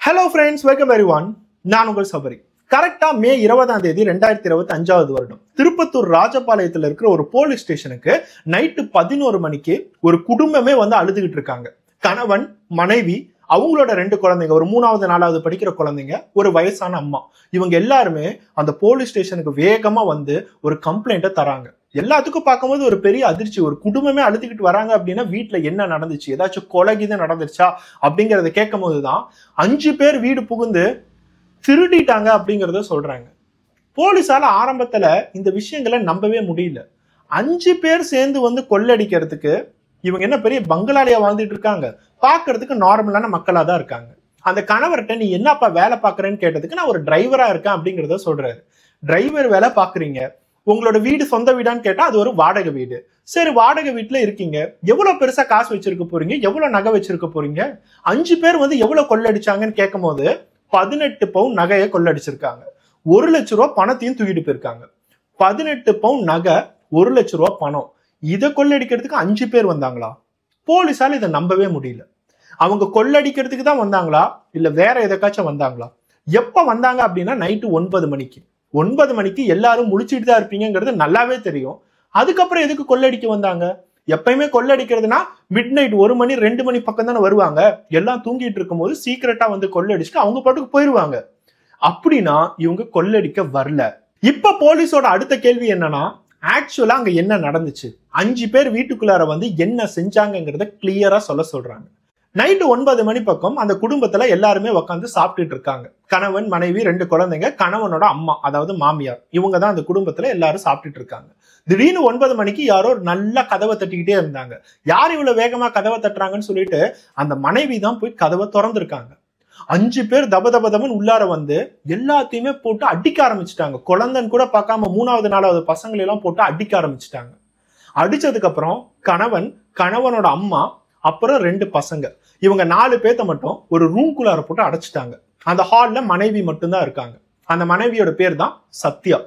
Hello friends, welcome everyone. நான் உங்கள் சபரி. கரெக்டா மே 20ஆம் தேதி 2025 வருடம் திருப்பத்தூர் ராஜபாளையத்துல இருக்கிற ஒரு போலீஸ் ஸ்டேஷனுக்கு நைட்டு 11 மணிக்கு ஒரு குடும்பமே வந்து அழுதுகிட்டு இருக்காங்க. கணவன், மனைவி, அவங்களோட 2 குழந்தைங்க, ஒரு 3வது 4வது படிக்கிற குழந்தைங்க, ஒரு வயசான அம்மா. இவங்க எல்லாருமே அந்த போலீஸ் ஸ்டேஷனுக்கு வேகமா வந்து ஒரு கம்ப்ளைண்ட்டை தராங்க. எல்லாத்துக்கும் பார்க்கும்போது ஒரு பெரிய அதிர்ச்சி. ஒரு குடும்பமே அழுதுகிட்டு வராங்க அப்படின்னா வீட்டுல என்ன நடந்துச்சு, ஏதாச்சும் கொலைகிதான் நடந்துச்சா அப்படிங்கறத கேட்கும் போதுதான் 5 பேர் வீடு புகுந்து திருடிட்டாங்க அப்படிங்கறத சொல்றாங்க. போலீஸால ஆரம்பத்துல இந்த விஷயங்களை நம்பவே முடியல. 5 பேர் சேர்ந்து வந்து கொள்ளடிக்கிறதுக்கு இவங்க என்ன பெரிய பங்களாலியா வாழ்ந்துட்டு இருக்காங்க? பாக்குறதுக்கு நார்மலான மக்களா தான் இருக்காங்க. அந்த கணவர்கிட்ட நீ என்னப்பா வேலை பாக்குறேன்னு கேட்டதுக்கு நான் ஒரு டிரைவரா இருக்கேன் அப்படிங்கறத சொல்றாரு. டிரைவர் வேலை பாக்குறீங்க, உங்களோட வீடு சொந்த வீடான்னு கேட்டா அது ஒரு வாடகை வீடு. சரி, வாடகை வீட்டுல இருக்கீங்க, எவ்வளவு பெருசா காசு வச்சிருக்க போறீங்க, எவ்வளவு நகை வச்சிருக்க போறீங்க? 5 பேர் வந்து எவ்வளவு கொள்ளடிச்சாங்கன்னு கேட்கும் போது 18 பவுன் நகையை கொள்ளடிச்சிருக்காங்க. 1 லட்ச ரூபாய் பணத்தையும் தூக்கிட்டு போயிருக்காங்க. 18 பவுன் நகை, 1 லட்ச ரூபாய் பணம், இதை கொள்ளடிக்கிறதுக்கு 5 பேர் வந்தாங்களா? போலீஸால இதை நம்பவே முடியல. அவங்க கொள்ளடிக்கிறதுக்கு தான் வந்தாங்களா இல்ல வேற எதுக்காச்சும் வந்தாங்களா? எப்ப வந்தாங்க அப்படின்னா நைட்டு 9 மணிக்கு. 9 மணிக்கு எல்லாரும் முழிச்சிட்டு தான் இருப்பீங்கிறது நல்லாவே தெரியும். அதுக்கப்புறம் எதுக்கு கொள்ளடிக்க வந்தாங்க? எப்பயுமே கொள்ளடிக்கிறதுனா மிட் நைட் 1 மணி 2 மணி பக்கம் தானே வருவாங்க. எல்லாம் தூங்கிட்டு இருக்கும் போது சீக்கிரட்டா வந்து கொள்ளடிச்சுட்டு அவங்க பாட்டுக்கு போயிருவாங்க. அப்படின்னா இவங்க கொள்ளடிக்க வரல. இப்ப போலீஸோட அடுத்த கேள்வி என்னன்னா, ஆக்சுவலா அங்க என்ன நடந்துச்சு? 5 பேர் வீட்டுக்குள்ளார வந்து என்ன செஞ்சாங்கிறத கிளியரா சொல்றாங்க. நைட்டு 9 மணி பக்கம் அந்த குடும்பத்துல எல்லாருமே உட்காந்து சாப்பிட்டுட்டு இருக்காங்க. கணவன், மனைவி, 2 குழந்தைங்க, கணவனோட அம்மா அதாவது மாமியார், இவங்க தான் அந்த குடும்பத்துல எல்லாரும் சாப்பிட்டுட்டு இருக்காங்க. திடீர்னு 9 மணிக்கு யாரோ நல்லா கதவை தட்டிக்கிட்டே இருந்தாங்க. யார் இவ்வளவு வேகமா கதவை தட்டுறாங்கன்னு சொல்லிட்டு அந்த மனைவி தான் போய் கதவை திறந்திருக்காங்க. 5 பேர் தப தப தபன்னு உள்ளார வந்து எல்லாத்தையுமே போட்டு அடிக்க ஆரம்பிச்சுட்டாங்க. குழந்தைன்னு கூட பார்க்காம 3வது 4வது பசங்களை எல்லாம் போட்டு அடிக்க ஆரம்பிச்சுட்டாங்க. அடிச்சதுக்கு அப்புறம் கணவன், கணவனோட அம்மா, அப்புறம் 2 பசங்க, இவங்க 4 பேத்த மட்டும் ஒரு ரூம்குள்ளார போட்டு அடைச்சிட்டாங்க. அந்த ஹால்ல மனைவி மட்டும்தான் இருக்காங்க. அந்த மனைவியோட பேர் தான் சத்யா.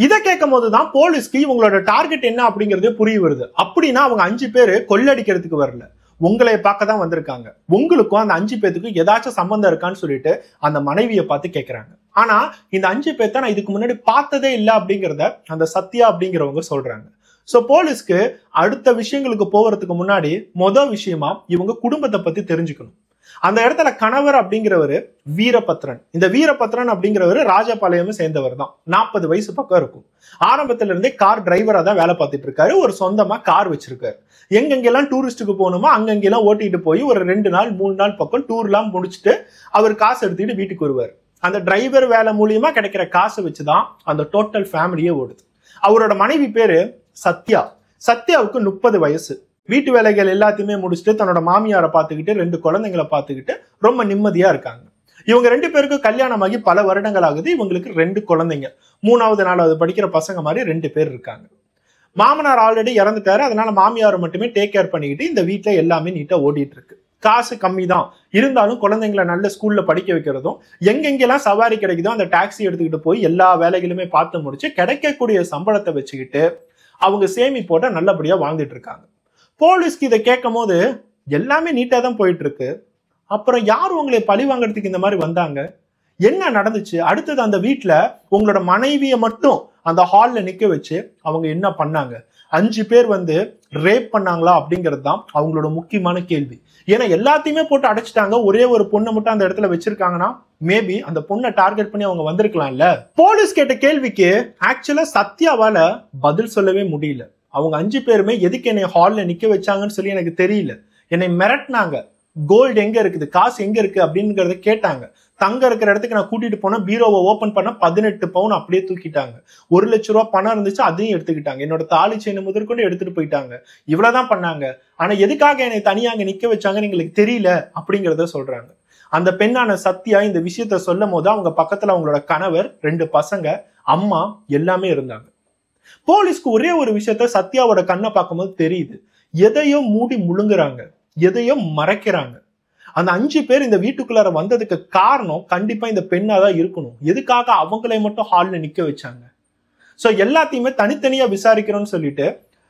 இதை கேட்கும் போதுதான் போலீஸ்க்கு இவங்களோட டார்கெட் என்ன அப்படிங்கறதே புரிய வருது. அப்படின்னா அவங்க 5 பேரு கொள்ளடிக்கிறதுக்கு வரல, உங்களை பார்க்க தான் வந்திருக்காங்க. உங்களுக்கும் அந்த 5 பேத்துக்கும் ஏதாச்சும் சம்பந்தம் இருக்கான்னு சொல்லிட்டு அந்த மனைவியை பார்த்து கேட்கிறாங்க. ஆனா இந்த 5 பேர்த்த நான் இதுக்கு முன்னாடி பார்த்ததே இல்லை அப்படிங்கிறத அந்த சத்யா அப்படிங்கிறவங்க சொல்றாங்க. சோ போலீஸ்க்கு அடுத்த விஷயங்களுக்கு போறதுக்கு முன்னாடி மொதல் விஷயமா இவங்க குடும்பத்தை பத்தி தெரிஞ்சுக்கணும். அந்த இடத்துல கணவர் அப்படிங்கிறவரு வீரபத்ரன். இந்த வீரபத்ரன் அப்படிங்கிறவரு ராஜபாளையம் சேர்ந்தவர் தான். 40 வயசு பக்கம் இருக்கும். ஆரம்பத்துல இருந்தே கார் டிரைவரா தான் வேலை பார்த்துட்டு இருக்காரு. ஒரு சொந்தமா கார் வச்சிருக்காரு. எங்கெங்கெல்லாம் டூரிஸ்டுக்கு போகணுமோ அங்கெங்கெல்லாம் ஓட்டிட்டு போய் ஒரு 2 நாள் 3 நாள் பக்கம் டூர்லாம் முடிச்சுட்டு அவர் காசு எடுத்துக்கிட்டு வீட்டுக்கு வருவார். அந்த டிரைவர் வேலை மூலியமா கிடைக்கிற காசை வச்சுதான் அந்த டோட்டல் ஃபேமிலியே ஓடுது. அவரோட மனைவி பேரு சத்யா. சத்யாவுக்கு 30 வயசு. வீட்டு வேலைகள் எல்லாத்தையுமே முடிச்சுட்டு தன்னோட மாமியாரை பார்த்துக்கிட்டு 2 குழந்தைங்களை பார்த்துக்கிட்டு ரொம்ப நிம்மதியா இருக்காங்க. இவங்க 2 பேருக்கும் கல்யாணமாகி பல வருடங்கள் ஆகுது. இவங்களுக்கு 2 குழந்தைங்க, 3வது 4வது படிக்கிற பசங்க மாதிரி 2 பேர் இருக்காங்க. மாமனார் ஆல்ரெடி இறந்துட்டாரு. அதனால மாமியாரை மட்டுமே டேக் கேர் பண்ணிக்கிட்டு இந்த வீட்டுல எல்லாமே நீட்டா ஓடிட்டு இருக்கு. காசு கம்மி தான் இருந்தாலும் குழந்தைங்களை நல்ல ஸ்கூல்ல படிக்க வைக்கிறதும், எங்கெங்கெல்லாம் சவாரி கிடைக்குதோ அந்த டாக்ஸி எடுத்துக்கிட்டு போய் எல்லா வேலைகளுமே பார்த்து முடிச்சு கிடைக்கக்கூடிய சம்பளத்தை வச்சுக்கிட்டு அவங்க சேமிப்போட நல்லபடியா வாழ்ந்துட்டு இருக்காங்க. போலீஸ்க்கு இதை கேட்கும் போது எல்லாமே நீட்டா தான் போயிட்டு இருக்கு. அப்புறம் யார் உங்களை பழி வாங்குறதுக்கு இந்த மாதிரி வந்தாங்க? என்ன நடந்துச்சு? அடுத்தது அந்த வீட்டுல உங்களோட மனைவியை மட்டும் அந்த ஹால்ல நிக்க வச்சு அவங்க என்ன பண்ணாங்க? 5 பேர் வந்து ரேப் பண்ணாங்களா அப்படிங்கிறது தான் அவங்களோட முக்கியமான கேள்வி. ஏன்னா எல்லாத்தையுமே போட்டு அடைச்சிட்டாங்க. ஒரே ஒரு பொண்ணை மட்டும் அந்த இடத்துல வச்சிருக்காங்கன்னா மேபி அந்த பொண்ணை டார்கெட் பண்ணி அவங்க வந்திருக்கலாம்ல. போலீஸ் கேட்ட கேள்விக்கு ஆக்சுவலா சத்யாவால பதில் சொல்லவே முடியல. அவங்க 5 பேருமே எதுக்கு என்னை ஹால்ல நிக்க வச்சாங்கன்னு சொல்லி எனக்கு தெரியல. என்னை மிரட்டினாங்க. கோல்டு எங்க இருக்குது, காசு எங்க இருக்கு அப்படிங்கறத கேட்டாங்க. தங்க இருக்கிற இடத்துக்கு நான் கூட்டிட்டு போன பீரோவை ஓபன் பண்ண 18 பவுன் அப்படியே தூக்கிட்டாங்க. 1 லட்ச ரூபாய் பணம் இருந்துச்சு, அதையும் எடுத்துக்கிட்டாங்க. என்னோட தாலி செயினை முதற்கொண்டு எடுத்துட்டு போயிட்டாங்க. இவ்வளவுதான் பண்ணாங்க. ஆனா எதுக்காக என்னை தனியா அங்க நிக்க வச்சாங்கன்னு எங்களுக்கு தெரியல அப்படிங்கறத சொல்றாங்க. அந்த பெண்ணான சத்யா இந்த விஷயத்த சொல்லும் போது அவங்க பக்கத்துல அவங்களோட கணவர், 2 பசங்க, அம்மா எல்லாமே இருந்தாங்க. போலீஸ்க்கு ஒரே ஒரு விஷயத்த சத்யாவோட கண்ணை பார்க்கும்போது தெரியுது. எதையோ மூடி முழுங்குறாங்க, எதையோ மறைக்கிறாங்க. அந்த 5 பேர் இந்த வீட்டுக்குள்ளார வந்ததுக்கு காரணம் கண்டிப்பா இந்த பெண்ணா தான் இருக்கணும். எதுக்காக அவங்களை மட்டும் ஹால்ல நிக்க வச்சாங்க? சோ எல்லாத்தையுமே தனித்தனியா விசாரிக்கிறோம்னு சொல்லிட்டு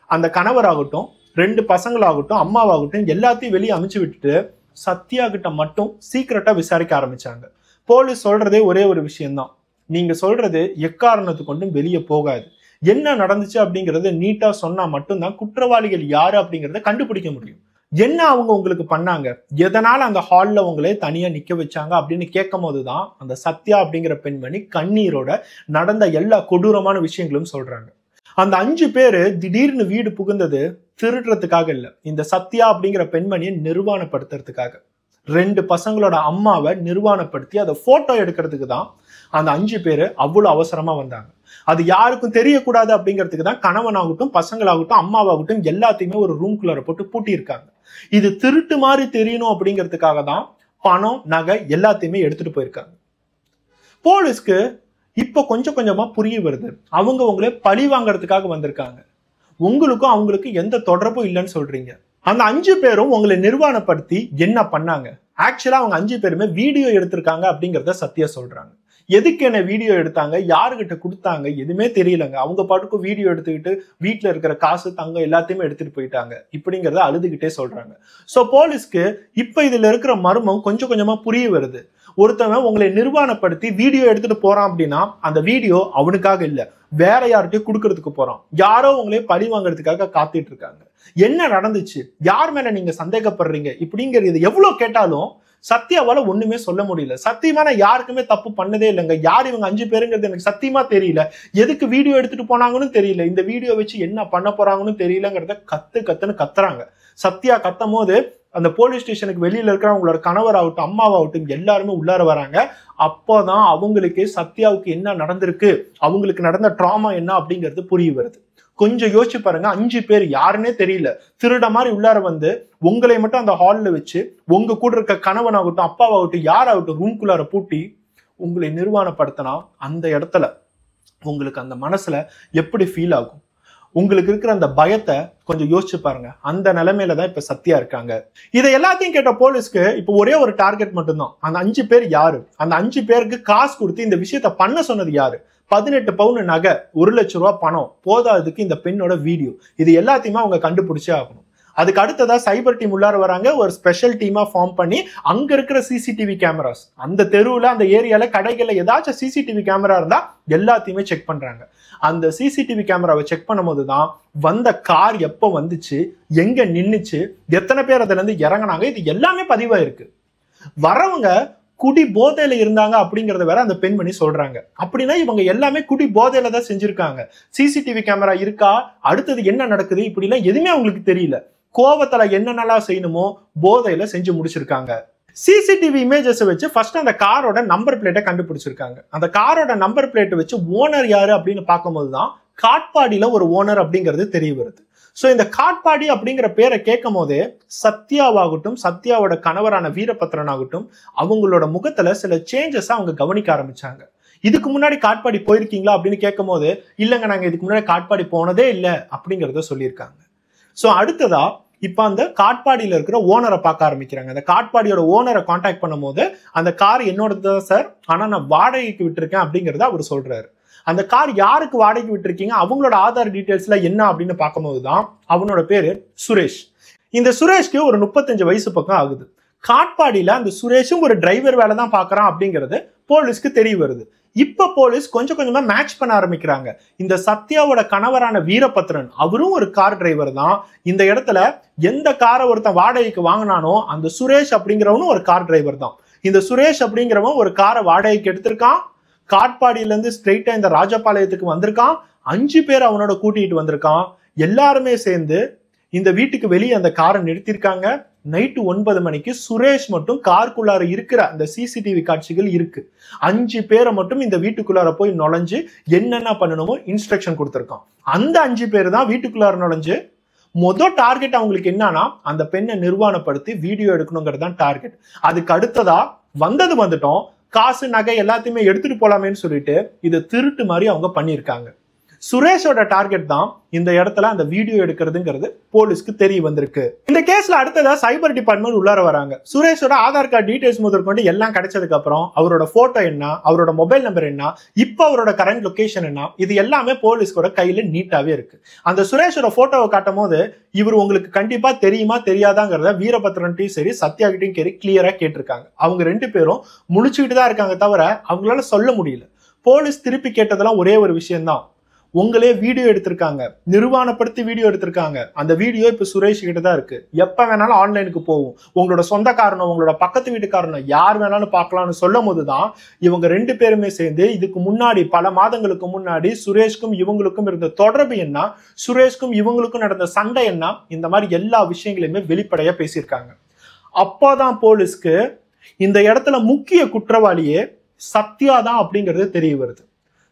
அந்த கணவராகட்டும், 2 பசங்களாகட்டும், அம்மாவாகட்டும் எல்லாத்தையும் வெளியே அமுச்சு விட்டுட்டு சத்யா கிட்ட மட்டும் சீக்கிரட்டா விசாரிக்க ஆரம்பிச்சாங்க. போலீஸ் சொல்றதே ஒரே ஒரு விஷயம்தான், நீங்க சொல்றது எக்காரணத்து கொண்டும் வெளியே போகாது, என்ன நடந்துச்சு அப்படிங்கறத நீட்டா சொன்னா மட்டும்தான் குற்றவாளிகள் யாரு அப்படிங்கறத கண்டுபிடிக்க முடியும். என்ன அவங்க உங்களுக்கு பண்ணாங்க, எதனால அந்த ஹால்ல உங்களே தனியா நிக்க வச்சாங்க அப்படின்னு கேட்கும் போதுதான் அந்த சத்யா அப்படிங்கிற பெண்மணி கண்ணீரோட நடந்த எல்லா கொடூரமான விஷயங்களும் சொல்றாங்க. அந்த 5 பேரு திடீர்னு வீடு புகுந்தது திருடுறதுக்காக இல்ல, இந்த சத்யா அப்படிங்கிற பெண்மணியை நிர்வாணப்படுத்துறதுக்காக. 2 பசங்களோட அம்மாவை நிர்வாணப்படுத்தி அதை போட்டோ எடுக்கிறதுக்கு தான் அந்த 5 பேரு அவ்வளவு அவசரமா வந்தாங்க. அது யாருக்கும் தெரியக்கூடாது அப்படிங்கிறதுக்கு தான் கணவனாகட்டும் பசங்களாகட்டும் அம்மாவாகட்டும் எல்லாத்தையுமே ஒரு ரூம்குள்ளார போட்டு பூட்டி இருக்காங்க. இது திருட்டு மாதிரி தெரியணும் அப்படிங்கிறதுக்காக தான் பணம் நகை எல்லாத்தையுமே எடுத்துட்டு போயிருக்காங்க. போலீஸ்க்கு இப்ப கொஞ்சம் கொஞ்சமா புரிய வருது, அவங்க உங்களே பழி வாங்கறதுக்காக வந்திருக்காங்க, உங்களுக்கும் அவங்களுக்கு எந்த தொடர்பும் இல்லைன்னு சொல்றீங்க. அந்த 5 பேரும் உங்களை நிர்வாணப்படுத்தி என்ன பண்ணாங்க, ஆக்சுவலா அவங்க 5 பேருமே வீடியோ எடுத்திருக்காங்க அப்படிங்கறத சத்யா சொல்றாங்க. எதுக்கு என்ன வீடியோ எடுத்தாங்க, யாருகிட்ட கொடுத்தாங்க எதுவுமே தெரியலங்க, அவங்க பாட்டுக்கும் வீடியோ எடுத்துக்கிட்டு வீட்டுல இருக்கிற காசு தங்கம் எல்லாத்தையுமே எடுத்துட்டு போயிட்டாங்க இப்படிங்கறத அழுதுகிட்டே சொல்றாங்க. சோ போலீஸ்க்கு இப்ப இதுல இருக்கிற மர்மம் கொஞ்சம் கொஞ்சமா புரிய வருது. ஒருத்தவன் உங்களை நிர்வாணப்படுத்தி வீடியோ எடுத்துட்டு போறான் அப்படின்னா அந்த வீடியோ அவனுக்காக இல்ல, வேற யார்கிட்டயும் கொடுக்கறதுக்கு போறான், யாரோ உங்களே பழி வாங்குறதுக்காக காத்துட்டு இருக்காங்க. என்ன நடந்துச்சு, யார் மேல நீங்க சந்தேகப்படுறீங்க இப்படிங்கிறது எவ்வளவு கேட்டாலும் சத்யாவால ஒண்ணுமே சொல்ல முடியல. சத்தியமா நான் யாருக்குமே தப்பு பண்ணதே இல்லைங்க, யார் இவங்க 5 பேருங்கிறது எனக்கு சத்தியமா தெரியல, எதுக்கு வீடியோ எடுத்துட்டு போனாங்கன்னு தெரியல, இந்த வீடியோ வச்சு என்ன பண்ண போறாங்கன்னு தெரியலங்கிறத கத்துன்னு கத்துறாங்க. சத்யா கத்தும் போது அந்த போலீஸ் ஸ்டேஷனுக்கு வெளியில இருக்கிற அவங்களோட கணவராகட்டும் அம்மாவாகட்டும் எல்லாருமே உள்ளார வராங்க. அப்போதான் அவங்களுக்கு சத்யாவுக்கு என்ன நடந்திருக்கு, அவங்களுக்கு நடந்த ட்ராமா என்ன அப்படிங்கிறது புரிய வருது. கொஞ்சம் யோசிச்சு பாருங்க, 5 பேர் யாருன்னே தெரியல, திருட மாதிரி உள்ளார வந்து உங்களை மட்டும் அந்த ஹால்ல வச்சு உங்க கூட இருக்க கணவனாகட்டும் அப்பாவாகட்டும் யாராகட்டும் ரூம்குள்ளார பூட்டி உங்களை நிர்வாணப்படுத்தினா அந்த இடத்துல உங்களுக்கு அந்த மனசுல எப்படி ஃபீல் ஆகும், உங்களுக்கு இருக்கிற அந்த பயத்தை கொஞ்சம் யோசிச்சு பாருங்க. அந்த நிலைமையில தான் இப்ப சத்யா இருக்காங்க. இதை எல்லாத்தையும் கேட்ட போலீஸ்க்கு இப்ப ஒரே ஒரு டார்கெட் மட்டும்தான், அந்த 5 பேர் யாரு, அந்த 5 பேருக்கு காசு கொடுத்து இந்த விஷயத்த பண்ண சொன்னது யாரு, 18 பவுன் நகை, 1 லட்சம் ரூபாய் பணம், போதாததுக்கு இந்த பெண்ணோட வீடியோ, இது எல்லாத்தையுமே அவங்க கண்டுபிடிச்சே ஆகணும். அதுக்கு அடுத்ததா சைபர் டீம் உள்ளார வராங்க, ஒரு ஸ்பெஷல் டீமா ஃபார்ம் பண்ணி அங்க இருக்கிற சிசிடிவி கேமராஸ், அந்த தெருவுல அந்த ஏரியால கடைகள்ல ஏதாச்சும் சிசிடிவி கேமரா இருந்தா எல்லாத்தையுமே செக் பண்றாங்க. அந்த சிசிடிவி கேமராவை செக் பண்ணும் போதுதான் வந்த கார் எப்ப வந்துச்சு, எங்க நின்னுச்சு, எத்தனை பேர் அதுல இருந்து இறங்கினாங்க, இது எல்லாமே பதிவாயிருக்கு. வரவங்க குடி போதையில இருந்தாங்க அப்படிங்கறத வேற அந்த பெண்மணி சொல்றாங்க. அப்படின்னா இவங்க எல்லாமே குடி போதையில தான் செஞ்சிருக்காங்க. சிசிடிவி கேமரா இருக்கா, அடுத்தது என்ன நடக்குது இப்படி எல்லாம் எதுவுமே அவங்களுக்கு தெரியல. கோவத்துல என்னென்னலாம் செய்யணுமோ போதையில செஞ்சு முடிச்சிருக்காங்க. சிசிடிவி இமேஜஸ் வச்சு ஃபர்ஸ்ட் அந்த காரோட நம்பர் பிளேட்டை கண்டுபிடிச்சிருக்காங்க. அந்த காரோட நம்பர் பிளேட் வச்சு ஓனர் யாரு அப்படின்னு பார்க்கும்போதுதான் காட்பாடியில ஒரு ஓனர் அப்படிங்கிறது தெரிய வருது. சோ இந்த காட்பாடி அப்படிங்கிற பேரை கேட்கும் போதே சத்யாவாகட்டும் சத்யாவோட கணவரான வீரபத்ரன் ஆகட்டும் அவங்களோட முகத்துல சில சேஞ்சஸ் அவங்க கவனிக்க ஆரம்பிச்சாங்க. இதுக்கு முன்னாடி காட்பாடி போயிருக்கீங்களா அப்படின்னு கேட்கும் போது இல்லைங்க நாங்க இதுக்கு முன்னாடி காட்பாடி போனதே இல்லை அப்படிங்கிறத சொல்லியிருக்காங்க. சோ அடுத்ததா இப்ப அந்த காட்பாடியில இருக்கிற ஓனரை பார்க்க ஆரம்பிக்கிறாங்க. அந்த காட்பாடியோட ஓனரை கான்டாக்ட் பண்ணும் போது அந்த கார் என்னோடதுதான் சார், ஆனா நான் வாடகைக்கு விட்டுருக்கேன் அப்படிங்கறத அவர் சொல்றாரு. அந்த கார் யாருக்கு வாடகைக்கு விட்டுருக்கீங்க, அவங்களோட ஆதார் டீடைல்ஸ்ல என்ன அப்படின்னு பார்க்கும்போதுதான் அவனோட பேரு சுரேஷ். இந்த சுரேஷ்க்கு ஒரு 35 வயசு பக்கம் ஆகுது. காட்பாடியில அந்த சுரேஷும் ஒரு டிரைவர் வேலை தான் பாக்குறான் அப்படிங்கிறது போலீஸ்க்கு தெரிய வருது. இப்ப போலீஸ் கொஞ்சம் கொஞ்சமா மேட்ச் பண்ண ஆரம்பிக்கிறாங்க. இந்த சத்யாவோட கணவரான வீரபத்ரன் அவரும் ஒரு கார் டிரைவர் தான். இந்த இடத்துல எந்த காரை ஒருத்தன் வாடகைக்கு வாங்கினானோ அந்த சுரேஷ் அப்படிங்கிறவனும் ஒரு கார் டிரைவர் தான். இந்த சுரேஷ் அப்படிங்கிறவன் ஒரு காரை வாடகைக்கு எடுத்திருக்கான். காட்பாடியில இருந்து ஸ்ட்ரெயிட்டா இந்த ராஜபாளையத்துக்கு வந்திருக்கான். 5 பேர் அவனோட கூட்டிட்டு வந்திருக்கான். எல்லாருமே சேர்ந்து இந்த வீட்டுக்கு வெளியே அந்த காரை நிறுத்திருக்காங்க. நைட்டு 9 மணிக்கு சுரேஷ் மட்டும் காருக்குள்ளார இருக்கிற அந்த சிசிடிவி காட்சிகள் இருக்கு. 5 பேரை மட்டும் இந்த வீட்டுக்குள்ளார போய் நுழைஞ்சு என்னென்ன பண்ணணுமோ இன்ஸ்ட்ரக்ஷன் கொடுத்திருக்கான். அந்த 5 பேர் தான் வீட்டுக்குள்ளார நுழைஞ்சு மொதல் டார்கெட் அவங்களுக்கு என்னன்னா அந்த பெண்ணை நிர்வாணப்படுத்தி வீடியோ எடுக்கணுங்கிறது தான் டார்கெட். அதுக்கு அடுத்ததா வந்துட்டோம், காசு நகை எல்லாத்தையுமே எடுத்துட்டு போலாமேன்னு சொல்லிட்டு இதை திருட்டு மாதிரி அவங்க பண்ணியிருக்காங்க. சுரேஷோட டார்கெட் தான் இந்த இடத்துல அந்த வீடியோ எடுக்கிறதுங்கிறது போலீஸ்க்கு தெரிய வந்திருக்கு. இந்த கேஸ்ல அடுத்ததா சைபர் டிபார்ட்மெண்ட் உள்ளார வராங்க. சுரேஷோட ஆதார் கார்டு டீடைல்ஸ் முதற்கொண்டு எல்லாம் கிடைச்சதுக்கு அப்புறம் அவரோட போட்டோ என்ன, அவரோட மொபைல் நம்பர் என்ன, இப்போ அவரோட கரண்ட் லொகேஷன் என்ன, இது எல்லாமே போலீஸ்கோட கையில நீட்டாவே இருக்கு. அந்த சுரேஷோட போட்டோவை காட்டும் போது இவர் உங்களுக்கு கண்டிப்பா தெரியுமா தெரியாதாங்கிறத வீரபத்ரன்ட்டையும் சரி சத்யா கிட்டையும் சரி கிளியரா கேட்டிருக்காங்க. அவங்க ரெண்டு பேரும் முழிச்சுக்கிட்டு தான் இருக்காங்க தவிர அவங்களால சொல்ல முடியல. போலீஸ் திருப்பி கேட்டதெல்லாம் ஒரே ஒரு விஷயம்தான், உங்களே வீடியோ எடுத்திருக்காங்க, நிர்வாணப்படுத்தி வீடியோ எடுத்திருக்காங்க, அந்த வீடியோ இப்ப சுரேஷ் கிட்ட தான் இருக்கு, எப்ப வேணாலும் ஆன்லைனுக்கு போகும், உங்களோட சொந்தக்காரனோ உங்களோட பக்கத்து வீட்டுக்காரனோ யார் வேணாலும் பார்க்கலாம்னு சொல்லும் போதுதான் இவங்க ரெண்டு பேருமே சேர்ந்து இதுக்கு முன்னாடி பல மாதங்களுக்கு முன்னாடி சுரேஷ்க்கும் இவங்களுக்கும் இருந்த தொடர்பு என்ன, சுரேஷ்க்கும் இவங்களுக்கும் நடந்த சண்டை என்ன, இந்த மாதிரி எல்லா விஷயங்களையுமே வெளிப்படையா பேசியிருக்காங்க. அப்போதான் போலீஸ்க்கு இந்த இடத்துல முக்கிய குற்றவாளியே சத்யா தான் அப்படிங்கிறது தெரிய வருது.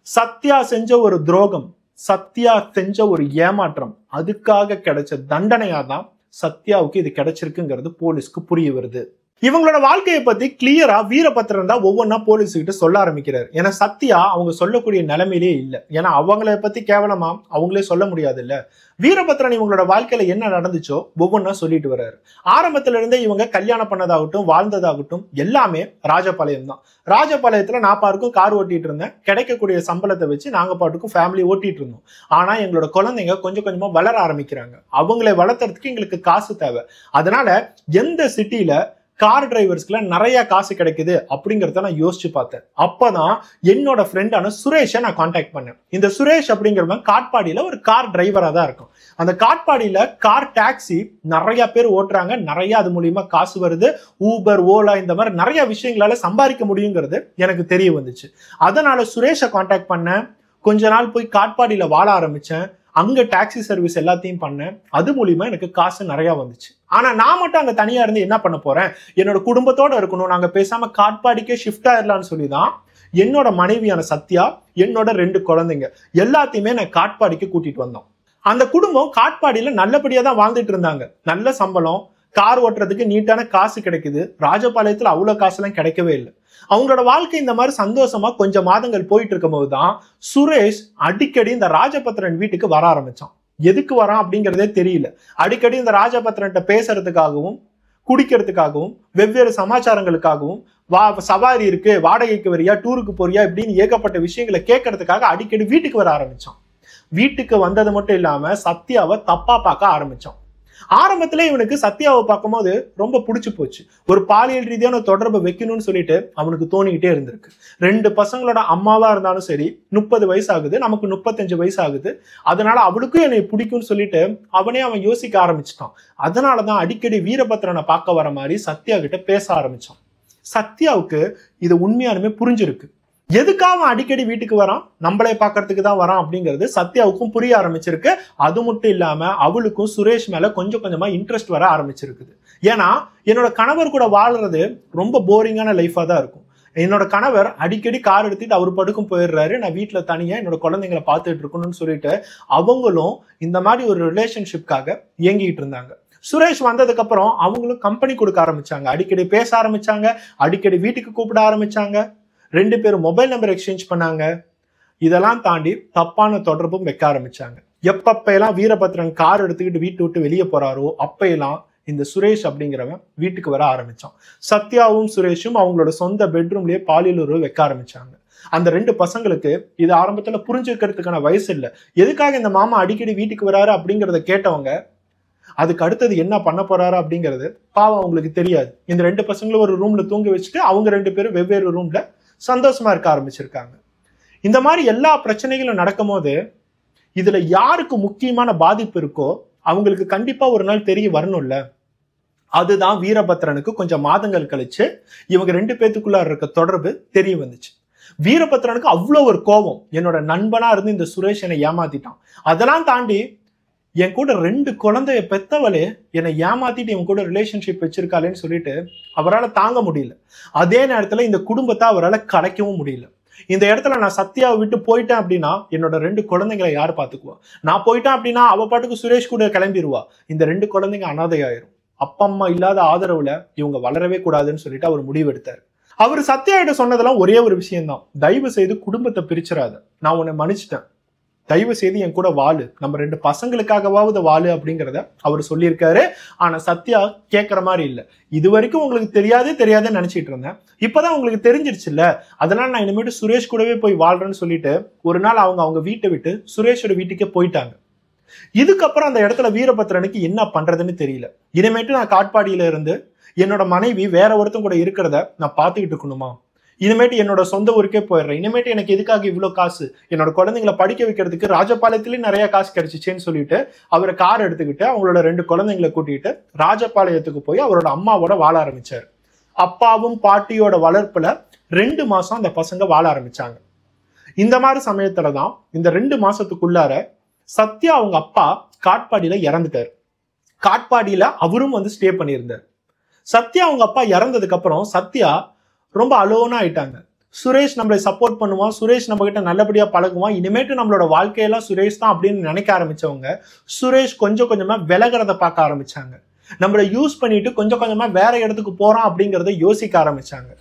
சத்யா செஞ்ச ஒரு துரோகம், சத்யா செஞ்ச ஒரு ஏமாற்றம், அதுக்காக கிடைச்ச தண்டனையா தான் சத்யாவுக்கு இது கிடைச்சிருக்குங்கிறது போலீஸ்க்கு புரிய வருது. இவங்களோட வாழ்க்கையை பத்தி கிளியரா வீரபத்ரன் தான் ஒவ்வொன்னா போலீஸ் கிட்ட சொல்ல ஆரம்பிக்கிறாரு. ஏன்னா சத்யா அவங்க சொல்லக்கூடிய நிலைமையிலே இல்லை. ஏன்னா அவங்கள பத்தி கேவலமா அவங்களே சொல்ல முடியாது இல்ல. வீரபத்ரன் இவங்களோட வாழ்க்கையில என்ன நடந்துச்சோ ஒவ்வொன்னா சொல்லிட்டு வர்றாரு. ஆரம்பத்துல இருந்தே இவங்க கல்யாணம் பண்ணதாகட்டும் வாழ்ந்ததாகட்டும் எல்லாமே ராஜபாளையம் தான். ராஜபாளையத்துல நான் பாருக்கும் கார் ஓட்டிட்டு இருந்தேன், கிடைக்கக்கூடிய சம்பளத்தை வச்சு நாங்க பாட்டுக்கும் ஃபேமிலி ஓட்டிட்டு இருந்தோம். ஆனா எங்களோட குழந்தைங்க கொஞ்சம் கொஞ்சமா வளர ஆரம்பிக்கிறாங்க. அவங்களை வளர்த்துறதுக்கு எங்களுக்கு காசு தேவை. அதனால எந்த சிட்டில கார் டிரைவர்ஸ்க்குல நிறைய காசு கிடைக்குது அப்படிங்கறத நான் யோசிச்சு பார்த்தேன். அப்பதான் என்னோட ஃப்ரெண்டான சுரேஷை நான் கான்டாக்ட் பண்ணேன். இந்த சுரேஷ் அப்படிங்கிறவங்க காட்பாடியில ஒரு கார் டிரைவரா தான் இருக்கும். அந்த காட்பாடியில கார் டாக்ஸி நிறைய பேர் ஓட்டுறாங்க, நிறைய அது மூலியமா காசு வருது. ஊபர், ஓலா இந்த மாதிரி நிறைய விஷயங்களால சம்பாதிக்க முடியுங்கிறது எனக்கு தெரிய வந்துச்சு. அதனால சுரேஷை கான்டாக்ட் பண்ணேன். கொஞ்ச நாள் போய் காட்பாடியில வாழ ஆரம்பிச்சேன். அங்க டாக்ஸி சர்வீஸ் எல்லாத்தையும் பண்ணேன். அது மூலியமா எனக்கு காசு நிறைய வந்துச்சு. ஆனா நான் மட்டும் அங்க தனியா இருந்து என்ன பண்ண போறேன், என்னோட குடும்பத்தோட இருக்கணும், நாங்க பேசாம காட்பாடிக்கே ஷிஃப்ட் ஆயிடலாம்னு சொல்லிதான் என்னோட மனைவியான சத்யா, என்னோட 2 குழந்தைங்க எல்லாத்தையுமே நான் காட்பாடிக்கு கூட்டிட்டு வந்தோம். அந்த குடும்பம் காட்பாடியில நல்லபடியா தான் வாழ்ந்துட்டு இருந்தாங்க. நல்ல சம்பளம், கார் ஓட்டுறதுக்கு நீட்டான காசு கிடைக்குது. ராஜபாளையத்துல அவ்வளவு காசுலாம் கிடைக்கவே இல்லை. அவங்களோட வாழ்க்கை இந்த மாதிரி சந்தோஷமா கொஞ்சம் மாதங்கள் போயிட்டு இருக்கும் போதுதான் சுரேஷ் அடிக்கடி இந்த ராஜபத்ரன் வீட்டுக்கு வர ஆரம்பிச்சான். எதுக்கு வரான் அப்படிங்கிறதே தெரியல. அடிக்கடி இந்த ராஜபத்ரன்ட்ட பேசுறதுக்காகவும் குடிக்கிறதுக்காகவும் வெவ்வேறு சமாச்சாரங்களுக்காகவும் சவாரி இருக்கு, வாடகைக்கு வரியா, டூருக்கு போறியா இப்படின்னு ஏகப்பட்ட விஷயங்களை கேட்கறதுக்காக அடிக்கடி வீட்டுக்கு வர ஆரம்பிச்சான். வீட்டுக்கு வந்தது மட்டும் இல்லாம சத்யாவை தப்பா பார்க்க ஆரம்பிச்சான். ஆரம்பத்துல இவனுக்கு சத்யாவை பார்க்கும்போது ரொம்ப பிடிச்சு போச்சு. ஒரு பாலியல் ரீதியான தொடர்பை வைக்கணும்னு சொல்லிட்டு அவனுக்கு தோணிக்கிட்டே இருந்திருக்கு. 2 பசங்களோட அம்மாவா இருந்தாலும் சரி, 30 வயசு ஆகுது, நமக்கு 35 வயசு ஆகுது. அதனால அவளுக்கும் என்னை பிடிக்கும்னு சொல்லிட்டு அவன் யோசிக்க ஆரம்பிச்சிட்டான். அதனாலதான் அடிக்கடி வீரபத்ரனை பார்க்க வர மாதிரி சத்யா கிட்ட பேச ஆரம்பிச்சான். சத்யாவுக்கு இது உண்மையானுமே புரிஞ்சிருக்கு. எதுக்காக அடிக்கடி வீட்டுக்கு வரான், நம்மளே பாக்குறதுக்கு தான் வரான் அப்படிங்கிறது சத்யாவுக்கும் புரிய ஆரம்பிச்சிருக்கு. அது மட்டும் இல்லாம அவளுக்கும் சுரேஷ் மேல கொஞ்சம் கொஞ்சமா இன்ட்ரெஸ்ட் வர ஆரம்பிச்சிருக்குது. ஏன்னா என்னோட கணவர் கூட வாழ்றது ரொம்ப போரிங்கான லைஃபா தான் இருக்கும். என்னோட கணவர் அடிக்கடி கார் எடுத்துட்டு அவர் படுக்கும் போயிடுறாரு, நான் வீட்டுல தனியா என்னோட குழந்தைங்களை பார்த்துட்டு இருக்கணும்னு சொல்லிட்டு அவங்களும் இந்த மாதிரி ஒரு ரிலேஷன்ஷிப்காக இயங்கிட்டு இருந்தாங்க. சுரேஷ் வந்ததுக்கு அப்புறம் அவங்களும் கம்பெனி கொடுக்க ஆரம்பிச்சாங்க, அடிக்கடி பேச ஆரம்பிச்சாங்க, அடிக்கடி வீட்டுக்கு கூப்பிட ஆரம்பிச்சாங்க. 2 பேரும் மொபைல் நம்பர் எக்ஸ்சேஞ்ச் பண்ணாங்க. இதெல்லாம் தாண்டி தப்பான தொடர்பும் வைக்க ஆரம்பிச்சாங்க. எப்பப்பெல்லாம் வீரபத்ரன் கார் எடுத்துக்கிட்டு வீட்டை விட்டு வெளியே போறாரோ அப்பெல்லாம் இந்த சுரேஷ் அப்படிங்கிறவன் வீட்டுக்கு வர ஆரம்பிச்சான். சத்யாவும் சுரேஷும் அவங்களோட சொந்த பெட்ரூம்லயே பாலியல் உறவு வைக்க ஆரம்பிச்சாங்க. அந்த 2 பசங்களுக்கு இது ஆரம்பத்துல புரிஞ்சுக்கிறதுக்கான வயசு இல்லை. எதுக்காக இந்த மாமா அடிக்கடி வீட்டுக்கு வராரு அப்படிங்கிறத கேட்டவங்க அதுக்கு அடுத்தது என்ன பண்ண போறாரு அப்படிங்கிறது பாவம் அவங்களுக்கு தெரியாது. இந்த 2 பசங்களும் ஒரு ரூம்ல தூங்க வச்சுட்டு அவங்க 2 பேரும் வெவ்வேறு ரூம்ல சந்தோஷமா இருக்க ஆரம்பிச்சிருக்காங்க. இந்த மாதிரி எல்லா பிரச்சனைகளும் நடக்கும் போது இதுல யாருக்கு முக்கியமான பாதிப்பு இருக்கோ அவங்களுக்கு கண்டிப்பா ஒரு நாள் தெரிய வரணும்ல. அதுதான் வீரபத்ரனுக்கு கொஞ்சம் மாதங்கள் கழிச்சு இவங்க 2 பேத்துக்குள்ள இருக்க தொடர்பு தெரிய வந்துச்சு. வீரபத்ரனுக்கு அவ்வளவு ஒரு கோபம், என்னோட நண்பனா இருந்து இந்த சுரேஷ் என்னை ஏமாத்திட்டான், அதெல்லாம் தாண்டி என் கூட 2 குழந்தைய பெத்தவளே என்னை ஏமாத்திட்டு இவன் கூட ரிலேஷன்ஷிப் வச்சிருக்காளேன்னு சொல்லிட்டு அவரால் தாங்க முடியல. அதே நேரத்துல இந்த குடும்பத்தை அவரால் கலைக்கவும் முடியல. இந்த இடத்துல நான் சத்யாவை விட்டு போயிட்டேன் அப்படின்னா என்னோட 2 குழந்தைங்களை யார் பாத்துக்குவா? நான் போயிட்டேன் அப்படின்னா அவ பாட்டுக்கு சுரேஷ் கூட கிளம்பிடுவா. இந்த 2 குழந்தைங்க அனாதையாயிரும். அப்பா அம்மா இல்லாத ஆதரவுல இவங்க வளரவே கூடாதுன்னு சொல்லிட்டு அவர் முடிவெடுத்தார். அவர் சத்யா கிட்ட சொன்னதெல்லாம் ஒரே ஒரு விஷயம்தான், தயவு செய்து குடும்பத்தை பிரிச்சிடாத, நான் உன்னை மன்னிச்சிட்டேன், தயவு செய்து என் கூட வாழு, நம்ம 2 பசங்களுக்காகவாவது வாழு அப்படிங்கிறத அவர் சொல்லியிருக்காரு. ஆனா சத்யா கேட்கற மாதிரி இல்லை. இது வரைக்கும் உங்களுக்கு தெரியாதுன்னு நினைச்சிட்டு இருந்தேன், இப்பதான் உங்களுக்கு தெரிஞ்சிருச்சு இல்ல, அதனால நான் இனிமேட்டு சுரேஷ் கூடவே போய் வாழ்றேன்னு சொல்லிட்டு ஒரு நாள் அவங்க வீட்டை விட்டு சுரேஷோட வீட்டுக்கே போயிட்டாங்க. இதுக்கப்புறம் அந்த இடத்துல வீரபத்ரனுக்கு என்ன பண்றதுன்னு தெரியல. இனிமேட்டு நான் காட்பாடியில இருந்து என்னோட மனைவி வேற ஒருத்தன் கூட இருக்கிறத நான் பார்த்துக்கிட்டு இருக்கணுமா? இனிமேட்டு என்னோட சொந்த ஊருக்கே போயிடுறேன். இனிமேட்டு எனக்கு எதுக்காக இவ்வளவு காசு? என்னோட குழந்தைங்களை படிக்க வைக்கிறதுக்கு ராஜபாளையத்திலேயே நிறைய காசு கிடைச்சிச்சேன்னு சொல்லிட்டு அவரை கார் எடுத்துக்கிட்டு அவங்களோட 2 குழந்தைங்களை கூட்டிட்டு ராஜபாளையத்துக்கு போய் அவரோட அம்மாவோட வாழ ஆரம்பிச்சாரு. அப்பாவும் பாட்டியோட வளர்ப்புல 2 மாசம் அந்த பசங்க வாழ ஆரம்பிச்சாங்க. இந்த மாதிரி சமயத்துலதான் இந்த 2 மாசத்துக்குள்ளார சத்யா அவங்க அப்பா காட்பாடியில இறந்துட்டாரு. காட்பாடியில அவரும் ஸ்டே பண்ணியிருந்தார். சத்யா அவங்க அப்பா இறந்ததுக்கு அப்புறம் சத்யா ரொம்ப அலோனா ஆயிட்டாங்க. சுரேஷ் நம்மளை சப்போர்ட் பண்ணுவான், சுரேஷ் நம்ம கிட்ட நல்லபடியா பழகுவான், இனிமேட்டு நம்மளோட வாழ்க்கையெல்லாம் சுரேஷ் தான் அப்படின்னு நினைக்க ஆரம்பிச்சவங்க சுரேஷ் கொஞ்சம் கொஞ்சமா விலகிறத பார்க்க ஆரம்பிச்சாங்க. நம்மளை யூஸ் பண்ணிட்டு கொஞ்சம் கொஞ்சமா வேற இடத்துக்கு போறான் அப்படிங்கறத யோசிக்க ஆரம்பிச்சாங்க.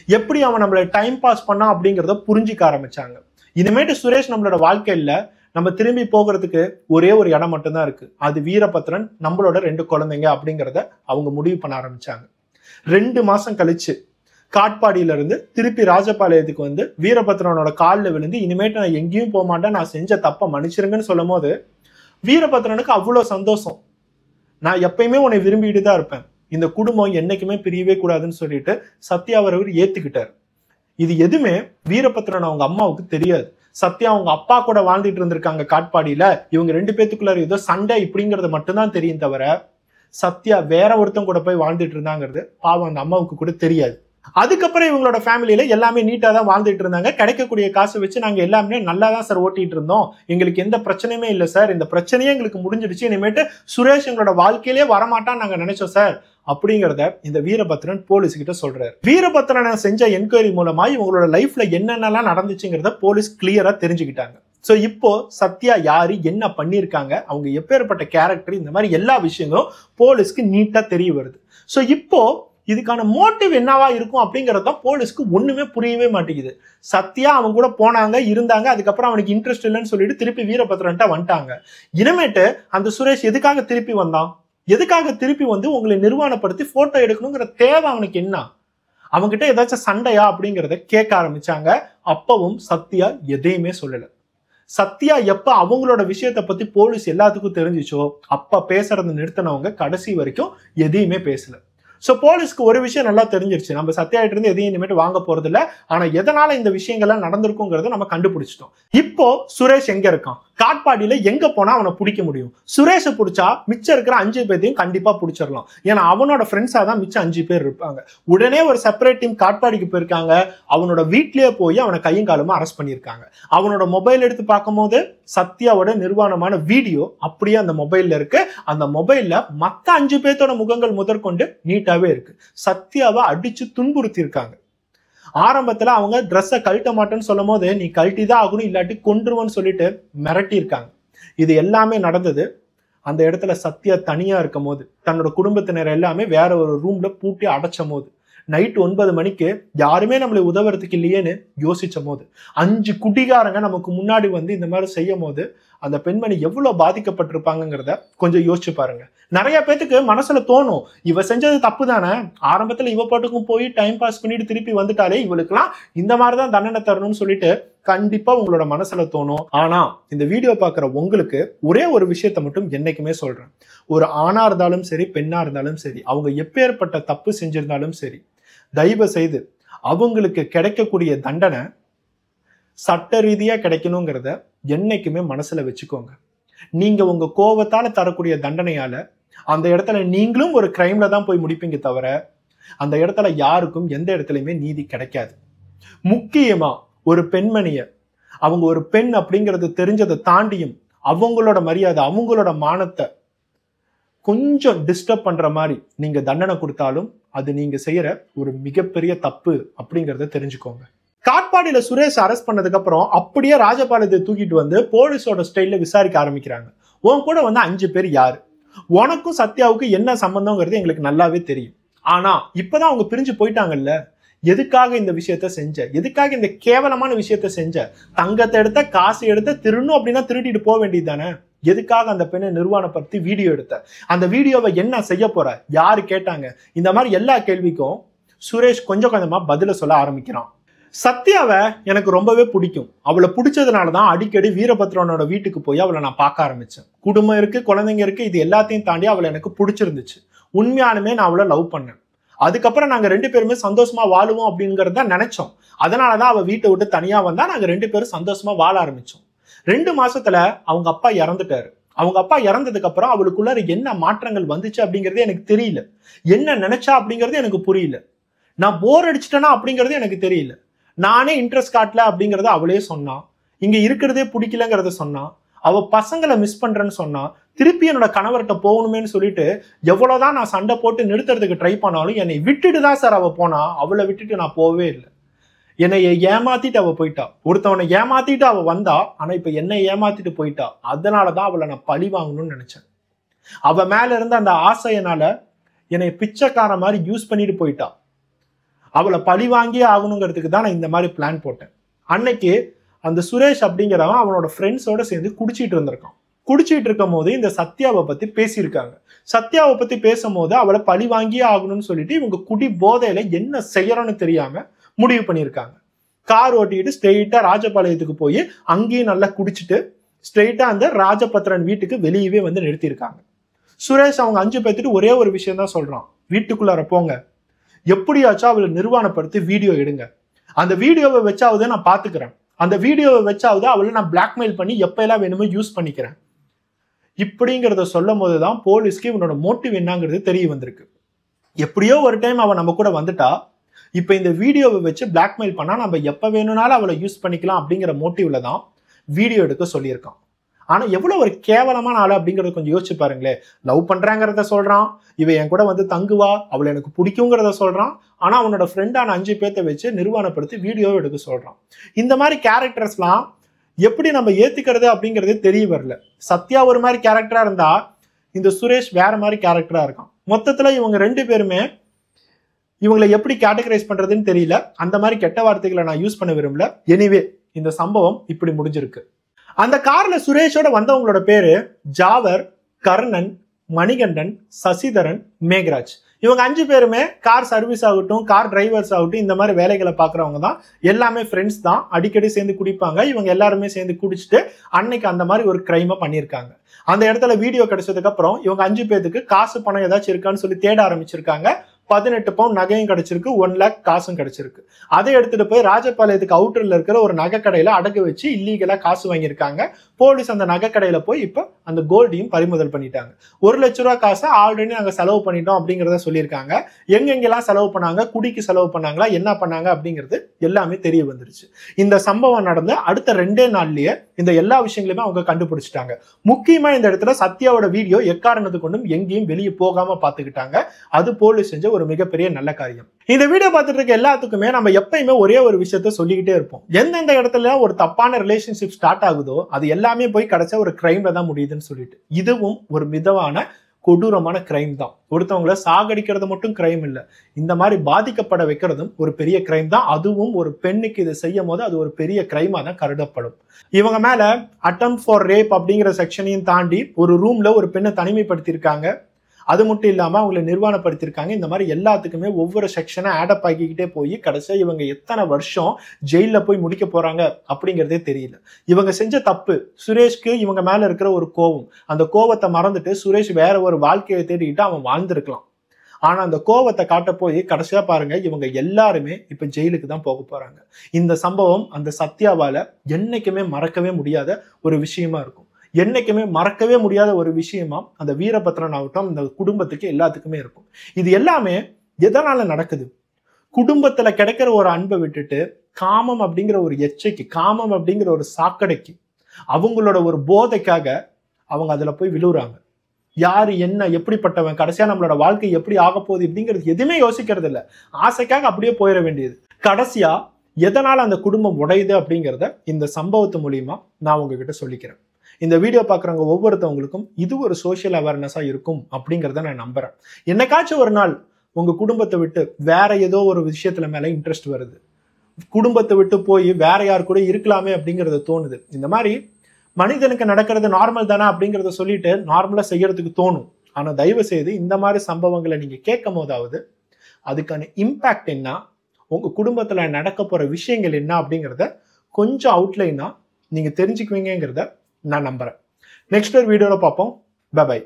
எப்படி அவன் நம்மளை டைம் பாஸ் பண்ணான் அப்படிங்கறத புரிஞ்சிக்க ஆரம்பிச்சாங்க. இனிமேட்டு சுரேஷ் நம்மளோட வாழ்க்கையில நம்ம திரும்பி போகிறதுக்கு ஒரே ஒரு இடம் மட்டும்தான் இருக்கு, அது வீரபத்ரன், நம்மளோட 2 குழந்தைங்க அப்படிங்கிறத அவங்க முடிவு பண்ண ஆரம்பிச்சாங்க. 2 மாசம் கழிச்சு காட்பாடியில இருந்து திருப்பி ராஜபாளையத்துக்கு வீரபத்ரனோட காலில் விழுந்து இனிமேட்டு நான் எங்கேயும் போக மாட்டேன், நான் செஞ்ச தப்ப மன்னிச்சிருங்கன்னு சொல்லும் போது வீரபத்ரனுக்கு அவ்வளவு சந்தோஷம். நான் எப்பயுமே உன்னை விரும்பிட்டு தான் இருப்பேன், இந்த குடும்பம் என்னைக்குமே பிரியவே கூடாதுன்னு சொல்லிட்டு சத்யா அவர் ஏத்துக்கிட்டார். இது எதுவுமே வீரபத்ரன் அவங்க அம்மாவுக்கு தெரியாது. சத்யா அவங்க அப்பா கூட வாழ்ந்துட்டு இருந்திருக்காங்க காட்பாடியில, இவங்க 2 பேத்துக்குள்ள ஏதோ சண்டை இப்படிங்கிறது மட்டும்தான் தெரியும் தவிர சத்யா வேற ஒருத்தன் கூட போய் வாழ்ந்துட்டு இருந்தாங்கிறது பாவம் அந்த அம்மாவுக்கு கூட தெரியாது. அதுக்கப்புறம் இவங்களோட ஃபேமிலியில எல்லாமே நீட்டா தான் வாழ்ந்துட்டு இருந்தாங்க. கிடைக்கக்கூடிய காசை வச்சு நாங்க எல்லாமே நல்லா தான் சார் ஓட்டிட்டு இருந்தோம், எங்களுக்கு எந்த பிரச்சனையுமே இல்லை சார், இந்த பிரச்சனையே எங்களுக்கு முடிஞ்சிடுச்சு, இனிமேட்டு சுரேஷ் எங்களோட வாழ்க்கையிலே வரமாட்டான்னு நாங்க நினைச்சோம் சார் அப்படிங்கிறத இந்த வீரபத்ரன் போலீஸ் கிட்ட சொல்றாரு. வீரபத்ரனை செஞ்ச என்கொயரி மூலமா இவங்களோட லைஃப்ல என்னென்னலாம் நடந்துச்சுங்கிறத போலீஸ் கிளியரா தெரிஞ்சுக்கிட்டாங்க. சோ இப்போ சத்யா யாரு, என்ன பண்ணிருக்காங்க, அவங்க எப்பேற்பட்ட கேரக்டர், இந்த மாதிரி எல்லா விஷயங்களும் போலீஸ்க்கு நீட்டா தெரிய வருது. சோ இப்போ இதுக்கான மோட்டிவ் என்னவா இருக்கும் அப்படிங்கறத போலீஸ்க்கு ஒண்ணுமே புரியவே மாட்டேங்குது. சத்யா அவங்க கூட போனாங்க, இருந்தாங்க, அதுக்கப்புறம் அவனுக்கு இன்ட்ரெஸ்ட் இல்லைன்னு சொல்லிட்டு திருப்பி வீரபத்ரன்ட்ட வந்துட்டாங்க. இனிமேட்டு அந்த சுரேஷ் எதுக்காக திருப்பி வந்தான்? எதுக்காக திருப்பி உங்களை நிர்வாணப்படுத்தி போட்டோ எடுக்கணுங்கிற தேவை அவனுக்கு என்ன? அவங்ககிட்ட ஏதாச்சும் சண்டையா அப்படிங்கிறத கேட்க ஆரம்பிச்சாங்க. அப்பவும் சத்யா எதையுமே சொல்லல. சத்யா எப்ப அவங்களோட விஷயத்த பத்தி போலீஸ் எல்லாத்துக்கும் தெரிஞ்சிச்சோ அப்ப பேசுறதை நிறுத்தினவங்க கடைசி வரைக்கும் எதையுமே பேசல. சோ போலீஸ்க்கு ஒரு விஷயம் நல்லா தெரிஞ்சிருச்சு, நம்ம சத்யாகிட்ட இருந்து எதையும் இனிமேட்டு வாங்க போறது இல்ல, ஆனா எதனால இந்த விஷயங்கள்லாம் நடந்திருக்குங்கிறத நம்ம கண்டுபிடிச்சிட்டோம். இப்போ சுரேஷ் எங்க இருக்கான், காட்பாடியில எங்க போனா அவனை பிடிக்க முடியும்? சுரேஷை பிடிச்சா மிச்சம் இருக்கிற 5 பேர்த்தையும் கண்டிப்பா பிடிச்சிடலாம். ஏன்னா அவனோட ஃப்ரெண்ட்ஸா தான் மிச்சம் 5 பேர் இருப்பாங்க. உடனே ஒரு செப்பரேட் டீம் காட்பாடிக்கு போயிருக்காங்க. அவனோட வீட்லயே போய் அவனை கையும் காலமா அரெஸ்ட் பண்ணியிருக்காங்க. அவனோட மொபைல் எடுத்து பார்க்கும் போது சத்யாவோட நிர்வாணமான வீடியோ அப்படியே அந்த மொபைல்ல இருக்கு. அந்த மொபைல்ல மத்த 5 பேர்த்தோட முகங்கள் முதற்கொண்டு நீட்டாவே இருக்கு. சத்யாவை அடிச்சு துன்புறுத்தி இருக்காங்க. ஆரம்பத்துல அவங்க ட்ரெஸ்ஸை கழட்ட மாட்டேன்னு சொல்லும் போது நீ கழட்டிதான் ஆகணும் இல்லாட்டி கொன்றுவன்னு சொல்லிட்டு மிரட்டி இருக்காங்க. இது எல்லாமே நடந்தது அந்த இடத்துல சத்யா தனியா இருக்கும் போது, தன்னோட குடும்பத்தினர் எல்லாமே வேற ஒரு ரூம்ல பூட்டி அடைச்சும் போது, நைட் 9 மணிக்கு யாருமே நம்மளை உதவுறதுக்கு இல்லையேன்னு யோசிச்சும் போது, 5 குடிகாரங்க நமக்கு முன்னாடி இந்த மாதிரி செய்யும் போது அந்த பெண்மணி எவ்வளவு பாதிக்கப்பட்டிருப்பாங்கிறத கொஞ்சம் யோசிச்சு பாருங்க. நிறைய பேத்துக்கு மனசுல தோணும், இவ செஞ்சது தப்பு தானே, ஆரம்பத்துல இவ பாட்டுக்கும் போய் டைம் பாஸ் பண்ணிட்டு திருப்பி வந்துட்டாலே இவளுக்குலாம் இந்த மாதிரிதான் தண்டனை தரணும்னு சொல்லிட்டு கண்டிப்பா உங்களோட மனசுல தோணும். ஆனா இந்த வீடியோ பாக்குற உங்களுக்கு ஒரே ஒரு விஷயத்த மட்டும் என்னைக்குமே சொல்றேன், ஒரு ஆணா இருந்தாலும் சரி பெண்ணா இருந்தாலும் சரி, அவங்க எப்பேற்பட்ட தப்பு செஞ்சிருந்தாலும் சரி, தயவு செய்து அவங்களுக்கு கிடைக்கக்கூடிய தண்டனை சட்ட ரீதியா கிடைக்கணுங்கிறத என்னைக்குமே மனசுல வச்சுக்கோங்க. நீங்க உங்க கோபத்தால தரக்கூடிய தண்டனையால அந்த இடத்துல நீங்களும் ஒரு கிரைம்ல தான் போய் முடிப்பீங்க தவிர அந்த இடத்துல யாருக்கும் எந்த இடத்துலயுமே நீதி கிடைக்காது. முக்கியமா ஒரு பெண்மணிய, அவங்க ஒரு பெண் அப்படிங்கிறது தெரிஞ்சதை தாண்டியும் அவங்களோட மரியாதை, அவங்களோட மானத்தை கொஞ்சம் டிஸ்டர்ப் பண்ற மாதிரி நீங்க தண்டனை கொடுத்தாலும் அது நீங்க செய்யற ஒரு மிகப்பெரிய தப்பு அப்படிங்கறத தெரிஞ்சுக்கோங்க. காட்பாடியில சுரேஷ் அரெஸ்ட் பண்ணதுக்கு அப்புறம் அப்படியே ராஜபாளையத்தை தூக்கிட்டு போலீஸோட ஸ்டைல்ல விசாரிக்க ஆரம்பிக்கிறாங்க. உன் கூட 5 பேர் யாரு, உனக்கும் சத்யாவுக்கு என்ன சம்பந்தம்ங்கிறது எங்களுக்கு நல்லாவே தெரியும். ஆனா இப்பதான் அவங்க பிரிஞ்சு போயிட்டாங்கல்ல, எதுக்காக இந்த விஷயத்த செஞ்ச, எதுக்காக இந்த கேவலமான விஷயத்த செஞ்ச? தங்கத்தை எடுத்த, காசு எடுத்த, திருடணும் அப்படின்னா திருடிட்டு போக வேண்டியது தானே? எதுக்காக அந்த பெண்ணை நிர்வாணப்படுத்தி வீடியோ எடுத்த? அந்த வீடியோவை என்ன செய்ய போற? யாரு கேட்டாங்க? இந்த மாதிரி எல்லா கேள்விக்கும் சுரேஷ் கொஞ்சம் கொஞ்சமா பதில சொல்ல ஆரம்பிக்கிறான். சத்யாவை எனக்கு ரொம்பவே பிடிக்கும். அவளை பிடிச்சதுனாலதான் அடிக்கடி வீரபத்ரனோட வீட்டுக்கு போய் அவளை நான் பார்க்க ஆரம்பிச்சேன். குடும்பம் இருக்கு, குழந்தைங்க இருக்கு, இது எல்லாத்தையும் தாண்டி அவளை எனக்கு பிடிச்சிருந்துச்சு. உண்மையானுமே நான் அவளை லவ் பண்ணேன். அதுக்கப்புறம் நாங்க 2 பேருமே சந்தோஷமா வாழுவோம் அப்படிங்கறத நினைச்சோம். அதனாலதான் அவ வீட்டை விட்டு தனியா வந்தா நாங்க 2 பேரும் சந்தோஷமா வாழ ஆரம்பிச்சோம். 2 மாசத்துல அவங்க அப்பா இறந்துட்டாரு. அவங்க அப்பா இறந்ததுக்கு அப்புறம் அவளுக்குள்ளார என்ன மாற்றங்கள் வந்துச்சு அப்படிங்கறதே எனக்கு தெரியல. என்ன நினைச்சா அப்படிங்கறது எனக்கு புரியல. நான் போர் அடிச்சிட்டேனா அப்படிங்கறது எனக்கு தெரியல. நானே இன்ட்ரெஸ்ட் காட்டல அப்படிங்கறத அவளே சொன்னா. இங்க இருக்கிறதே பிடிக்கலங்கிறத சொன்னா. அவ பசங்களை மிஸ் பண்றேன்னு சொன்னா. திருப்பி என்னோட கணவர்கிட்ட போகணுமேன்னு சொல்லிட்டு எவ்வளவுதான் நான் சண்டை போட்டு நிறுத்துறதுக்கு ட்ரை பண்ணாலும் என்னை விட்டுட்டு தான் சார் அவ போனா. அவளை விட்டுட்டு நான் போகவே இல்லை. என்னை ஏமாத்திட்டு அவ போயிட்டா. ஒருத்தவனை ஏமாத்திட்டு அவ வந்தா, ஆனா இப்ப என்னை ஏமாத்திட்டு போயிட்டா. அதனாலதான் அவளை நான் பழி வாங்கணும்னு நினைச்சேன். அவ மேல இருந்த அந்த ஆசையினால என்னை பிச்சைக்கார மாதிரி யூஸ் பண்ணிட்டு போயிட்டா. அவளை பழி வாங்கியே ஆகணுங்கிறதுக்கு தான் நான் இந்த மாதிரி பிளான் போட்டேன். அன்னைக்கு அந்த சுரேஷ் அப்படிங்கிறவன் அவனோட ஃப்ரெண்ட்ஸோட சேர்ந்து குடிச்சிட்டு இருந்திருக்கான். குடிச்சிட்டு இருக்கும் போது இந்த சத்யாவை பத்தி பேசியிருக்காங்க. சத்யாவை பத்தி பேசும்போது அவளை பழி வாங்கியே ஆகணும்னு சொல்லிட்டு இவங்க குடி போதையில என்ன செய்யறோன்னு தெரியாம முடிவு பண்ணியிருக்காங்க. கார் ஓட்டிட்டு ஸ்ட்ரெயிட்டா ராஜபாளையத்துக்கு போய் அங்கேயும் நல்லா குடிச்சிட்டு ஸ்ட்ரெயிட்டா அந்த ராஜபத்ரன் வீட்டுக்கு வெளியவே வந்து நிறுத்தியிருக்காங்க. சுரேஷ் அவங்க 5 பேர்த்துட்டு ஒரே ஒரு விஷயம் தான் சொல்றான். வீட்டுக்குள்ளார போங்க, எப்படியாச்சும் அவளை நிர்வாணப்படுத்தி வீடியோ எடுங்க. அந்த வீடியோவை வச்சாவது நான் பாத்துக்கிறேன். அந்த வீடியோவை வச்சாவது அவளை நான் பிளாக்மெயில் பண்ணி எப்ப எல்லாம் வேணுமோ யூஸ் பண்ணிக்கிறேன். இப்படிங்கிறத சொல்லும் போதுதான் போலீஸ்க்கு இவனோட மோட்டிவ் என்னங்கிறது தெரிய வந்திருக்கு. எப்படியோ ஒரு டைம் அவன் நம்ம கூட வந்துட்டா, இப்ப இந்த வீடியோவை வச்சு பிளாக்மெயில் பண்ணா நம்ம எப்ப வேணும்னாலும் அவளை யூஸ் பண்ணிக்கலாம் அப்படிங்கிற மோட்டிவ்ல தான் வீடியோ எடுக்க சொல்லியிருக்கான். ஆனா எவ்வளவு ஒரு கேவலமான ஆளு அப்படிங்கறத கொஞ்சம் யோசிச்சு பாருங்களேன். லவ் பண்றாங்கிறத சொல்றான், இவ என் கூட வந்து தங்குவா, அவளை எனக்கு பிடிக்குங்கிறத சொல்றான். ஆனா அவனோட ஃப்ரெண்டான 5 பேர்த்த வச்சு நிர்வாணப்படுத்தி வீடியோ எடுக்க சொல்றான். இந்த மாதிரி கேரக்டர்ஸ்லாம் எப்படி நம்ம ஏத்துக்கிறது அப்படிங்கறதே தெரிய வரல. சத்யா ஒரு மாதிரி கேரக்டரா இருந்தா இந்த சுரேஷ் வேற மாதிரி கேரக்டரா இருக்கான். மொத்தத்துல இவங்க 2 பேருமே இவங்களை எப்படி கேட்டகரைஸ் பண்றதுன்னு தெரியல. அந்த மாதிரி கெட்ட வார்த்தைகளை நான் யூஸ் பண்ண விரும்பல. எனிவே இந்த சம்பவம் இப்படி முடிஞ்சிருக்கு. அந்த கார்ல சுரேஷோட வந்தவங்களோட பேரு ஜாவர், கர்ணன், மணிகண்டன், சசிதரன், மேகராஜ். இவங்க 5 பேருமே கார் சர்வீஸ் ஆகட்டும், கார் டிரைவர்ஸ் ஆகட்டும், இந்த மாதிரி வேலைகளை பாக்குறவங்க தான். எல்லாமே ஃப்ரெண்ட்ஸ் தான். அடிக்கடி சேர்ந்து குடிப்பாங்க. இவங்க எல்லாருமே சேர்ந்து குடிச்சிட்டு அன்னைக்கு அந்த மாதிரி ஒரு கிரைமை பண்ணியிருக்காங்க. அந்த இடத்துல வீடியோ கிடைச்சதுக்கு அப்புறம் இவங்க 5 பேருக்கு காசு பணம் ஏதாச்சும் இருக்கான்னு சொல்லி தேட ஆரம்பிச்சிருக்காங்க. 18 பவுன் நகையும் கிடைச்சிருக்கு, 1 லேக் காசும் கிடைச்சிருக்கு. அதை எடுத்துட்டு போய் ராஜபாளையத்துக்கு அவுட்டர்ல இருக்கிற ஒரு நகை கடையில அடகு வச்சு இல்லீகலா காசு வாங்கியிருக்காங்க. போலீஸ் அந்த நகை கடையில போய் இப்ப அந்த கோல்டையும் பறிமுதல் பண்ணிட்டாங்க. 1 லட்ச ரூபாய் காசை ஆல்ரெடி நாங்க செலவு பண்ணிட்டோம் அப்படிங்கறத சொல்லியிருக்காங்க. எங்கெங்கெல்லாம் செலவு பண்ணாங்க, குடிக்கு செலவு பண்ணாங்களா, என்ன பண்ணாங்க அப்படிங்கிறது எல்லாமே தெரிய வந்துருச்சு. இந்த சம்பவம் நடந்து அடுத்த 2 நாள்லயே இந்த எல்லா விஷயங்களையுமே அவங்க கண்டுபிடிச்சிட்டாங்க. முக்கியமா இந்த இடத்துல சத்யாவோட வீடியோ எக்காரணத்து கொண்டும் எங்கேயும் வெளியே போகாம பாத்துக்கிட்டாங்க. அது போலீஸ் செஞ்ச ஒரு மிகப்பெரிய நல்ல காரியம். இந்த வீடியோ பார்த்துட்டு இருக்க எல்லாத்துக்குமே நம்ம எப்பயுமே ஒரே ஒரு விஷயத்த சொல்லிக்கிட்டே இருப்போம். எந்தெந்த இடத்துல ஒரு தப்பான ரிலேஷன்ஷிப் ஸ்டார்ட் ஆகுதோ அது எல்லாமே போய் கிடைச்ச ஒரு கிரைம்ல தான் முடியுதுன்னு சொல்லிட்டு, இதுவும் ஒரு மிதமான கொடூரமான கிரைம் தான். ஒருத்தவங்களை சாகடிக்கிறது மட்டும் கிரைம் இல்ல, இந்த மாதிரி பாதிக்கப்பட வைக்கிறதும் ஒரு பெரிய கிரைம் தான். அதுவும் ஒரு பெண்ணுக்கு இதை செய்யும் போது அது ஒரு பெரிய கிரைமா தான் கருதப்படும். இவங்க மேல அட்டெம்ப்ட் ஃபார் ரேப் அப்படிங்கிற செக்ஷனையும் தாண்டி ஒரு ரூம்ல ஒரு பெண்ணை தனிமைப்படுத்தியிருக்காங்க. அது மட்டும் இல்லாம அவங்களை நிர்வாணப்படுத்திருக்காங்க. இந்த மாதிரி எல்லாத்துக்குமே ஒவ்வொரு செக்ஷனை ஆடப் ஆகிக்கிட்டே போய் கடைசியா இவங்க எத்தனை வருஷம் ஜெயில போய் முடிக்க போறாங்க அப்படிங்கிறதே தெரியல. இவங்க செஞ்ச தப்பு, சுரேஷ்க்கு இவங்க மேல இருக்கிற ஒரு கோவம், அந்த கோவத்தை மறந்துட்டு சுரேஷ் வேற ஒரு வாழ்க்கையை தேடிக்கிட்டு அவன் வாழ்ந்திருக்கலாம். ஆனா அந்த கோவத்தை காட்ட போய் கடைசியா பாருங்க இவங்க எல்லாருமே இப்ப ஜெயிலுக்கு தான் போக போறாங்க. இந்த சம்பவம் அந்த சத்யாவால என்னைக்குமே மறக்கவே முடியாத ஒரு விஷயமா இருக்கும். என்னைக்குமே மறக்கவே முடியாத ஒரு விஷயமா அந்த வீரபத்ரன் ஆகட்டும் அந்த குடும்பத்துக்கு எல்லாத்துக்குமே இருக்கும். இது எல்லாமே எதனால நடக்குது? குடும்பத்துல கிடைக்கிற ஒரு அன்பை விட்டுட்டு காமம் அப்படிங்கிற ஒரு எச்சைக்கு, காமம் அப்படிங்கிற ஒரு சாக்கடைக்கு, அவங்களோட ஒரு போதைக்காக அவங்க அதுல போய் விழுறாங்க. யாரு என்ன எப்படிப்பட்டவன், கடைசியா நம்மளோட வாழ்க்கை எப்படி ஆக போகுது அப்படிங்கிறது எதுவுமே யோசிக்கிறது இல்லை. ஆசைக்காக அப்படியே போயிட வேண்டியது. கடைசியா எதனால அந்த குடும்பம் உடையுது அப்படிங்கிறத இந்த சம்பவத்து மூலியமா நான் உங்ககிட்ட சொல்லிக்கிறேன். இந்த வீடியோ பார்க்குறவங்க ஒவ்வொருத்தவங்களுக்கும் இது ஒரு சோஷியல் அவேர்னஸா இருக்கும் அப்படிங்கிறத நான் நம்புறேன். என்னைக்காச்சும் ஒரு நாள் உங்க குடும்பத்தை விட்டு வேற ஏதோ ஒரு விஷயத்துல மேல இன்ட்ரெஸ்ட் வருது, குடும்பத்தை விட்டு போய் வேற யார் கூட இருக்கலாமே அப்படிங்கறது தோணுது. இந்த மாதிரி மனிதனுக்கு நடக்கிறது நார்மல் தானே அப்படிங்கறத சொல்லிட்டு நார்மலா செய்யறதுக்கு தோணும். ஆனா தயவு செய்து இந்த மாதிரி சம்பவங்களை நீங்க கேட்கும் போதாவது அதுக்கான இம்பாக்ட் என்ன, உங்க குடும்பத்துல நடக்க போற விஷயங்கள் என்ன அப்படிங்கிறத கொஞ்சம் அவுட்லைனா நீங்க தெரிஞ்சுக்குவீங்கிறத நான் நம்புறேன். நெக்ஸ்ட் ஒரு வீடியோல பார்ப்போம். Bye by.